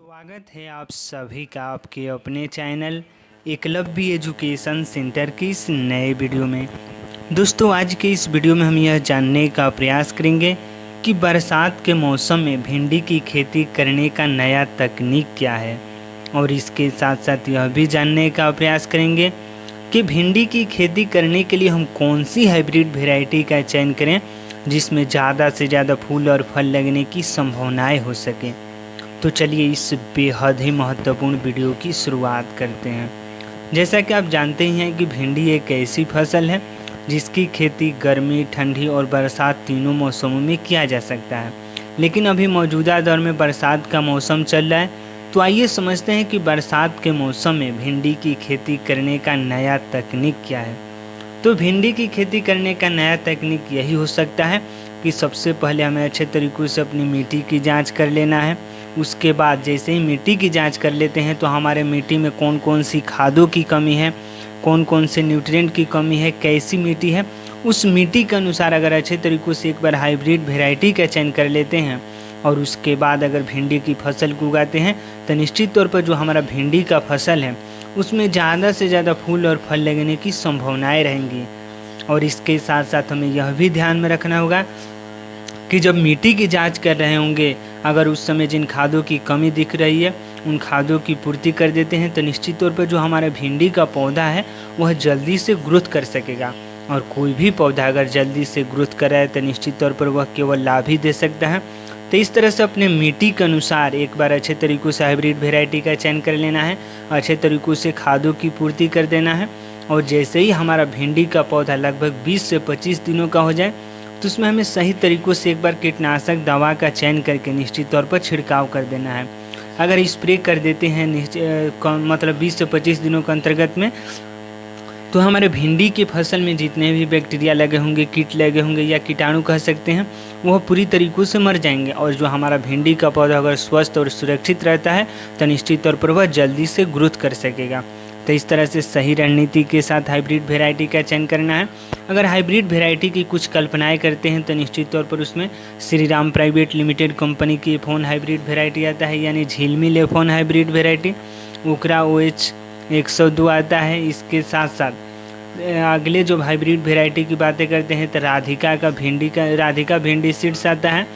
स्वागत है आप सभी का आपके अपने चैनल एकलव्य एजुकेशन सेंटर की इस नए वीडियो में। दोस्तों, आज के इस वीडियो में हम यह जानने का प्रयास करेंगे कि बरसात के मौसम में भिंडी की खेती करने का नया तकनीक क्या है, और इसके साथ साथ यह भी जानने का प्रयास करेंगे कि भिंडी की खेती करने के लिए हम कौन सी हाइब्रिड वैरायटी का चयन करें जिसमें ज़्यादा से ज़्यादा फूल और फल लगने की संभावनाएँ हो सकें। तो चलिए इस बेहद ही महत्वपूर्ण वीडियो की शुरुआत करते हैं। जैसा कि आप जानते ही हैं कि भिंडी एक ऐसी फसल है जिसकी खेती गर्मी, ठंडी और बरसात तीनों मौसमों में किया जा सकता है। लेकिन अभी मौजूदा दौर में बरसात का मौसम चल रहा है, तो आइए समझते हैं कि बरसात के मौसम में भिंडी की खेती करने का नया तकनीक क्या है। तो भिंडी की खेती करने का नया तकनीक यही हो सकता है कि सबसे पहले हमें अच्छे तरीक़े से अपनी मिट्टी की जांच कर लेना है। उसके बाद जैसे ही मिट्टी की जांच कर लेते हैं तो हमारे मिट्टी में कौन कौन सी खादों की कमी है, कौन कौन से न्यूट्रिएंट की कमी है, कैसी मिट्टी है, उस मिट्टी के अनुसार अगर अच्छे तरीक़े से एक बार हाइब्रिड वैरायटी का चयन कर लेते हैं और उसके बाद अगर भिंडी की फसल को उगाते हैं तो निश्चित तौर पर जो हमारा भिंडी का फसल है उसमें ज़्यादा से ज़्यादा फूल और फल लगने की संभावनाएँ रहेंगी। और इसके साथ साथ हमें यह भी ध्यान में रखना होगा कि जब मिट्टी की जांच कर रहे होंगे, अगर उस समय जिन खादों की कमी दिख रही है उन खादों की पूर्ति कर देते हैं तो निश्चित तौर पर जो हमारा भिंडी का पौधा है वह जल्दी से ग्रोथ कर सकेगा। और कोई भी पौधा अगर जल्दी से ग्रोथ कर रहा है तो निश्चित तौर पर वह केवल लाभ ही दे सकता है। तो इस तरह से अपने मिट्टी के अनुसार एक बार अच्छे तरीक़ों से हाइब्रिड वैरायटी का चयन कर लेना है, अच्छे तरीक़ों से खादों की पूर्ति कर देना है। और जैसे ही हमारा भिंडी का पौधा लगभग 20 से 25 दिनों का हो जाए तो उसमें हमें सही तरीक़ों से एक बार कीटनाशक दवा का चयन करके निश्चित तौर पर छिड़काव कर देना है। अगर स्प्रे कर देते हैं मतलब 20 से 25 दिनों के अंतर्गत में, तो हमारे भिंडी की फसल में जितने भी बैक्टीरिया लगे होंगे, कीट लगे होंगे या कीटाणु कह सकते हैं, वह पूरी तरीक़ों से मर जाएंगे। और जो हमारा भिंडी का पौधा अगर स्वस्थ और सुरक्षित रहता है तो निश्चित तौर पर वह जल्दी से ग्रोथ कर सकेगा। तो इस तरह से सही रणनीति के साथ हाइब्रिड वैरायटी का चयन करना है। अगर हाइब्रिड वैरायटी की कुछ कल्पनाएं करते हैं तो निश्चित तौर पर उसमें Shri Ram private limited company की F1 हाइब्रिड वैरायटी आता है, यानी झिलमिल F1 हाइब्रिड वैरायटी, उकरा OH 102 आता है। इसके साथ साथ अगले जो हाइब्रिड वैरायटी की बातें करते हैं तो राधिका भिंडी सीड्स आता है।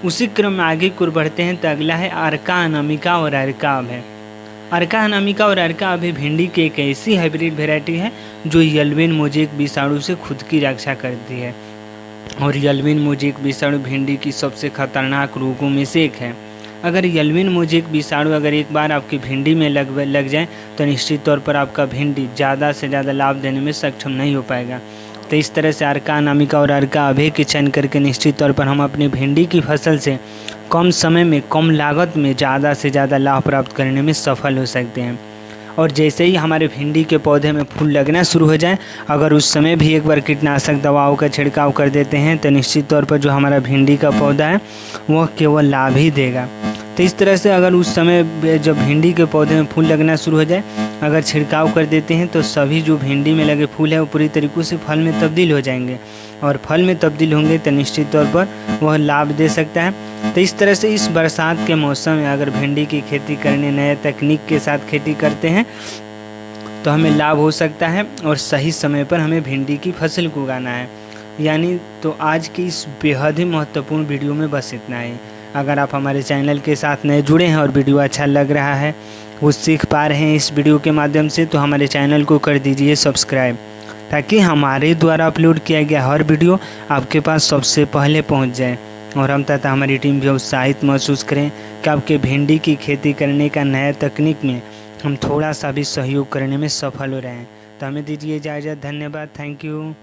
उसी क्रम में आगे की ओर बढ़ते हैं तो अगला है अर्का अनामिका और अर्का अभय। अर्का अनामिका और अर्का अभय भिंडी की एक ऐसी हाइब्रिड वैरायटी है जो येल्विन मोज़ेक विषाणु से खुद की रक्षा करती है। और येल्विन मोज़ेक विषाणु भिंडी की सबसे खतरनाक रोगों में से एक है। अगर येल्विन मोज़ेक विषाणु अगर एक बार आपकी भिंडी में लग जाए तो निश्चित तौर पर आपका भिंडी ज़्यादा से ज़्यादा लाभ देने में सक्षम नहीं हो पाएगा। तो इस तरह से अर्का अनामिका और अर्का अभय के चयन करके निश्चित तौर पर हम अपनी भिंडी की फसल से कम समय में कम लागत में ज़्यादा से ज़्यादा लाभ प्राप्त करने में सफल हो सकते हैं। और जैसे ही हमारे भिंडी के पौधे में फूल लगना शुरू हो जाए, अगर उस समय भी एक बार कीटनाशक दवाओं का छिड़काव कर देते हैं तो निश्चित तौर पर जो हमारा भिंडी का पौधा है वह केवल लाभ ही देगा। तो इस तरह से अगर उस समय जब भिंडी के पौधे में फूल लगना शुरू हो जाए, अगर छिड़काव कर देते हैं तो सभी जो भिंडी में लगे फूल है वो पूरी तरीक़े से फल में तब्दील हो जाएंगे। और फल में तब्दील होंगे तो निश्चित तौर पर वह लाभ दे सकता है। तो इस तरह से इस बरसात के मौसम में अगर भिंडी की खेती करने नए तकनीक के साथ खेती करते हैं तो हमें लाभ हो सकता है और सही समय पर हमें भिंडी की फसल को उगाना है। यानी तो आज की इस बेहद ही महत्वपूर्ण वीडियो में बस इतना ही। अगर आप हमारे चैनल के साथ नए जुड़े हैं और वीडियो अच्छा लग रहा है, वो सीख पा रहे हैं इस वीडियो के माध्यम से, तो हमारे चैनल को कर दीजिए सब्सक्राइब, ताकि हमारे द्वारा अपलोड किया गया हर वीडियो आपके पास सबसे पहले पहुंच जाए। और हम तथा हमारी टीम भी उत्साहित महसूस करें कि आपके भिंडी की खेती करने का नया तकनीक में हम थोड़ा सा भी सहयोग करने में सफल हो रहे हैं। तो हमें दीजिए इजाज़त। धन्यवाद। Thank you.